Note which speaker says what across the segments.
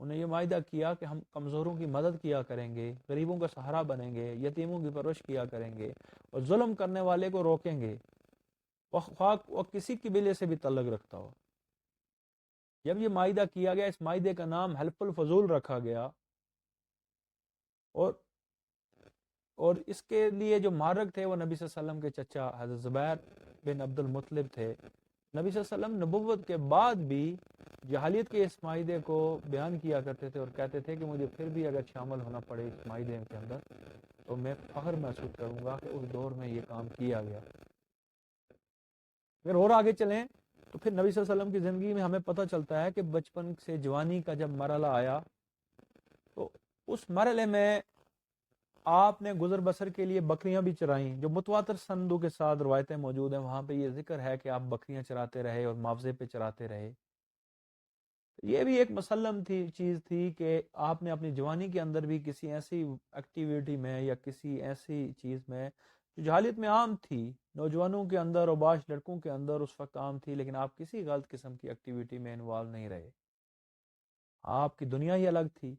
Speaker 1: انہیں یہ معاہدہ کیا کہ ہم کمزوروں کی مدد کیا کریں گے، غریبوں کا سہارا بنیں گے، یتیموں کی پرورش کیا کریں گے، اور ظلم کرنے والے کو روکیں گے، خواہ وہ کسی قبیلے سے بھی تعلق رکھتا ہو۔ جب یہ معاہدہ کیا گیا، اس معاہدے کا نام حلف الفضول رکھا گیا، اور اس کے لیے جو مارک تھے وہ نبی صلی اللہ علیہ وسلم کے چچا حضرت زبیر بن عبد المطلب تھے۔ نبی صلی اللہ علیہ وسلم نبوت کے بعد بھی جاہلیت کے اس معاہدے کو بیان کیا کرتے تھے اور کہتے تھے کہ مجھے پھر بھی اگر شامل ہونا پڑے اس معاہدے کے اندر تو میں فخر محسوس کروں گا کہ اس دور میں یہ کام کیا گیا۔ اگر اور آگے چلیں تو پھر نبی صلی اللہ علیہ وسلم کی زندگی میں ہمیں پتہ چلتا ہے کہ بچپن سے جوانی کا جب مرحلہ آیا تو اس مرحلے میں آپ نے گزر بسر کے لیے بکریاں بھی چرائیں، جو متواتر سندوں کے ساتھ روایتیں موجود ہیں، وہاں پہ یہ ذکر ہے کہ آپ بکریاں چراتے رہے اور معاوضے پہ چراتے رہے۔ یہ بھی ایک مسلم چیز تھی کہ آپ نے اپنی جوانی کے اندر بھی کسی ایسی ایکٹیویٹی میں یا کسی ایسی چیز میں جو جہالیت میں عام تھی، نوجوانوں کے اندر اور بعض لڑکوں کے اندر اس وقت عام تھی، لیکن آپ کسی غلط قسم کی ایکٹیویٹی میں انوالو نہیں رہے۔ آپ کی دنیا ہی الگ تھی،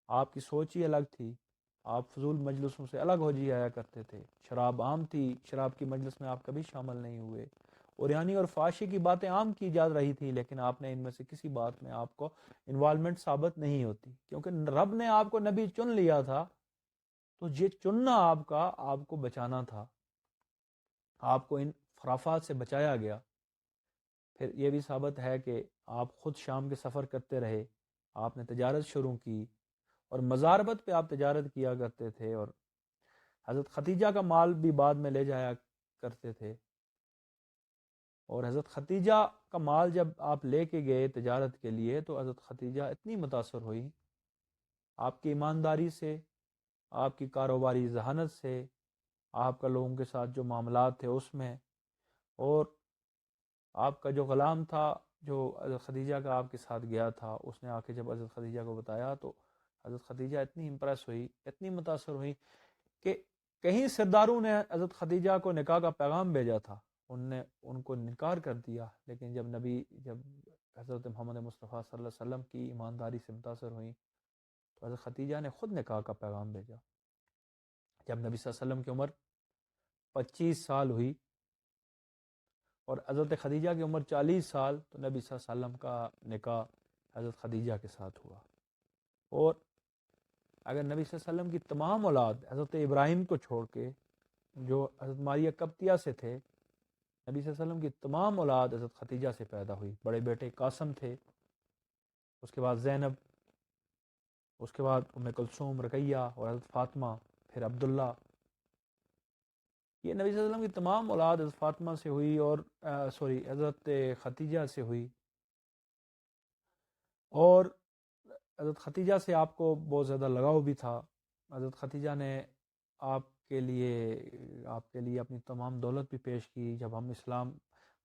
Speaker 1: آپ کی سوچ ہی الگ تھی، آپ فضول مجلسوں سے الگ ہو جی آیا کرتے تھے، شراب عام تھی، شراب کی مجلس میں آپ کبھی شامل نہیں ہوئے، اوریانی اور فحاشی کی باتیں عام کی جا رہی تھی، لیکن آپ نے ان میں سے کسی بات میں آپ کو انوالومنٹ ثابت نہیں ہوتی، کیونکہ رب نے آپ کو نبی چن لیا تھا، تو یہ چننا آپ کا آپ کو بچانا تھا، آپ کو ان خرافات سے بچایا گیا۔ پھر یہ بھی ثابت ہے کہ آپ خود شام کے سفر کرتے رہے، آپ نے تجارت شروع کی، اور مزاربت پہ آپ تجارت کیا کرتے تھے، اور حضرت ختیجہ کا مال بھی بعد میں لے جایا کرتے تھے، اور حضرت ختیجہ کا مال جب آپ لے کے گئے تجارت کے لیے تو حضرت ختیجہ اتنی متاثر ہوئی آپ کی ایمانداری سے، آپ کی کاروباری ذہانت سے، آپ کا لوگوں کے ساتھ جو معاملات تھے اس میں، اور آپ کا جو غلام تھا جو حضرت خدیجہ کا آپ کے ساتھ گیا تھا، اس نے آ کے جب حضرت خدیجہ کو بتایا تو حضرت خدیجہ اتنی امپریس ہوئی، اتنی متاثر ہوئی کہ کہیں سرداروں نے حضرت خدیجہ کو نکاح کا پیغام بھیجا تھا، ان کو انکار کر دیا، لیکن جب حضرت محمد مصطفیٰ صلی اللہ علیہ وسلم کی ایمانداری سے متاثر ہوئی تو حضرت خدیجہ نے خود نکاح کا پیغام بھیجا۔ جب نبی صلی اللہ علیہ وسلم کی عمر 25 سال ہوئی اور حضرت خدیجہ کی عمر 40 سال، تو نبی صلی اللہ علیہ وسلم کا نکاح حضرت خدیجہ کے ساتھ ہوا۔ اور اگر نبی صلی اللہ علیہ وسلم کی تمام اولاد حضرت ابراہیم کو چھوڑ کے جو حضرت ماریہ قبطیہ سے تھے، نبی صلی اللہ علیہ وسلم کی تمام اولاد حضرت ختیجہ سے پیدا ہوئی۔ بڑے بیٹے قاسم تھے، اس کے بعد زینب، اس کے بعد ام کلثوم، رقیہ اور حضرت فاطمہ، پھر عبداللہ۔ یہ نبی صلی اللہ علیہ وسلم کی تمام اولاد حضرت فاطمہ سے ہوئی، اور حضرت ختیجہ سے ہوئی، اور حضرت ختیجہ سے آپ کو بہت زیادہ لگاؤ بھی تھا۔ حضرت ختیجہ نے آپ کے لیے اپنی تمام دولت بھی پیش کی۔ جب ہم اسلام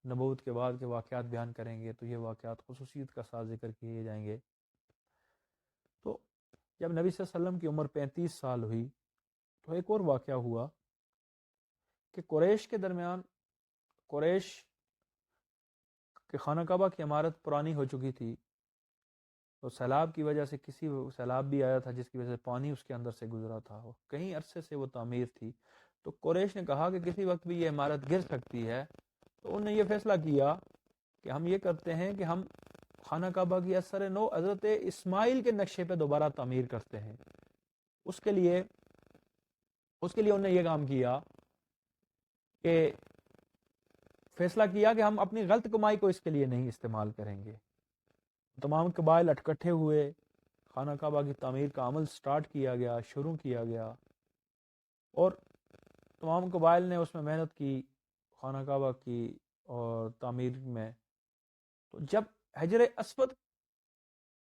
Speaker 1: نبوت کے بعد کے واقعات بیان کریں گے تو یہ واقعات خصوصیت کا ساتھ ذکر کیے جائیں گے۔ تو جب نبی صلی اللہ علیہ وسلم کی عمر 35 سال ہوئی تو ایک اور واقعہ ہوا کہ قریش کے درمیان، قریش کے خانہ کعبہ کی عمارت پرانی ہو چکی تھی، تو سیلاب کی وجہ سے سیلاب بھی آیا تھا جس کی وجہ سے پانی اس کے اندر سے گزرا تھا، اور کئی عرصے سے وہ تعمیر تھی، تو قریش نے کہا کہ کسی وقت بھی یہ عمارت گر سکتی ہے، تو انہوں نے یہ فیصلہ کیا کہ ہم یہ کرتے ہیں کہ ہم خانہ کعبہ کی اثر نو حضرت اسماعیل کے نقشے پہ دوبارہ تعمیر کرتے ہیں۔ اس کے لیے انہوں نے یہ کام کیا کہ فیصلہ کیا کہ ہم اپنی غلط کمائی کو اس کے لیے نہیں استعمال کریں گے۔ تمام قبائل اکٹھے ہوئے، خانہ کعبہ کی تعمیر کا عمل شروع کیا گیا، اور تمام قبائل نے اس میں محنت کی خانہ کعبہ کی اور تعمیر میں۔ تو جب حجر اسود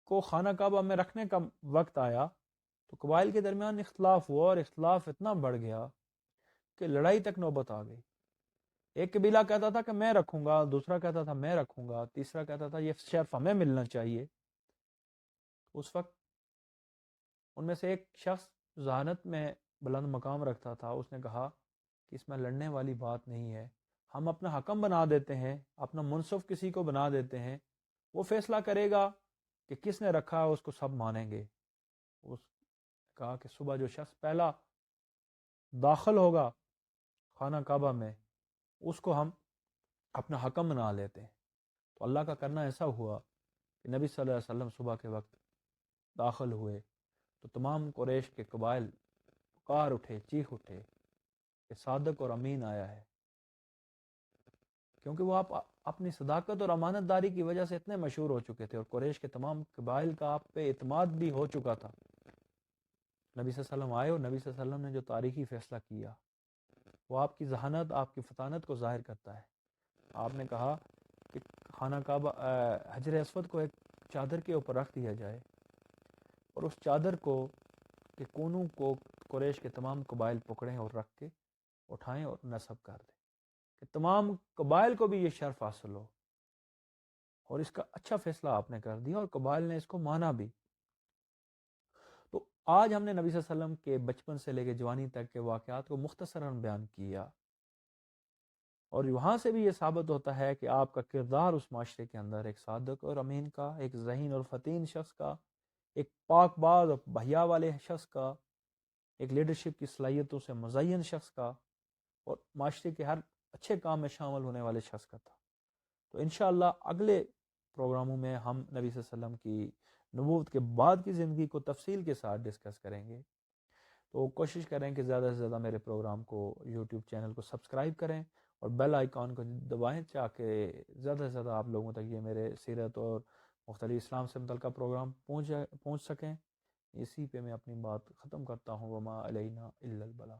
Speaker 1: کو خانہ کعبہ میں رکھنے کا وقت آیا تو قبائل کے درمیان اختلاف ہوا، اور اختلاف اتنا بڑھ گیا کہ لڑائی تک نوبت آ گئی۔ ایک قبیلہ کہتا تھا کہ میں رکھوں گا، دوسرا کہتا تھا میں رکھوں گا، تیسرا کہتا تھا یہ شرف ہمیں ملنا چاہیے۔ اس وقت ان میں سے ایک شخص ذہانت میں بلند مقام رکھتا تھا، اس نے کہا کہ اس میں لڑنے والی بات نہیں ہے، ہم اپنا حکم بنا دیتے ہیں، اپنا منصف کسی کو بنا دیتے ہیں، وہ فیصلہ کرے گا کہ کس نے رکھا ہے اس کو سب مانیں گے. اس کہا کہ صبح جو شخص پہلا داخل ہوگا خانہ کعبہ میں اس کو ہم اپنا حکم بنا لیتے ہیں. تو اللہ کا کرنا ایسا ہوا کہ نبی صلی اللہ علیہ وسلم صبح کے وقت داخل ہوئے تو تمام قریش کے قبائل پکار اٹھے، چیخ اٹھے کہ صادق اور امین آیا ہے، کیونکہ وہ آپ اپنی صداقت اور امانت داری کی وجہ سے اتنے مشہور ہو چکے تھے اور قریش کے تمام قبائل کا آپ پہ اعتماد بھی ہو چکا تھا. نبی صلی اللہ علیہ وسلم آئے اور نبی صلی اللہ علیہ وسلم نے جو تاریخی فیصلہ کیا وہ آپ کی ذہانت، آپ کی فطانت کو ظاہر کرتا ہے. آپ نے کہا کہ خانہ کعبہ حجر اسود کو ایک چادر کے اوپر رکھ دیا جائے اور اس چادر کو کے کونوں کو قریش کے تمام قبائل پکڑیں اور رکھ کے اٹھائیں اور نصب کر دیں کہ تمام قبائل کو بھی یہ شرف حاصل ہو. اور اس کا اچھا فیصلہ آپ نے کر دیا اور قبائل نے اس کو مانا بھی. تو آج ہم نے نبی صلی اللہ علیہ وسلم کے بچپن سے لے کے جوانی تک کے واقعات کو مختصراً بیان کیا اور وہاں سے بھی یہ ثابت ہوتا ہے کہ آپ کا کردار اس معاشرے کے اندر ایک صادق اور امین کا، ایک ذہین اور فطین شخص کا، ایک پاک باز اور بحیا والے شخص کا، ایک لیڈرشپ کی صلاحیتوں سے مزین شخص کا اور معاشرے کے ہر اچھے کام میں شامل ہونے والے شخص کا تھا. تو انشاءاللہ اگلے پروگراموں میں ہم نبی صلی اللہ علیہ وسلم کی نبوت کے بعد کی زندگی کو تفصیل کے ساتھ ڈسکس کریں گے. تو کوشش کریں کہ زیادہ سے زیادہ میرے پروگرام کو یوٹیوب چینل کو سبسکرائب کریں اور بیل آئیکن کو دبائیں تاکہ زیادہ سے زیادہ آپ لوگوں تک یہ میرے سیرت اور مختلف اسلام سے متعلقہ پروگرام پہنچ سکیں. اسی پہ میں اپنی بات ختم کرتا ہوں. وما علینا الا البلاغ.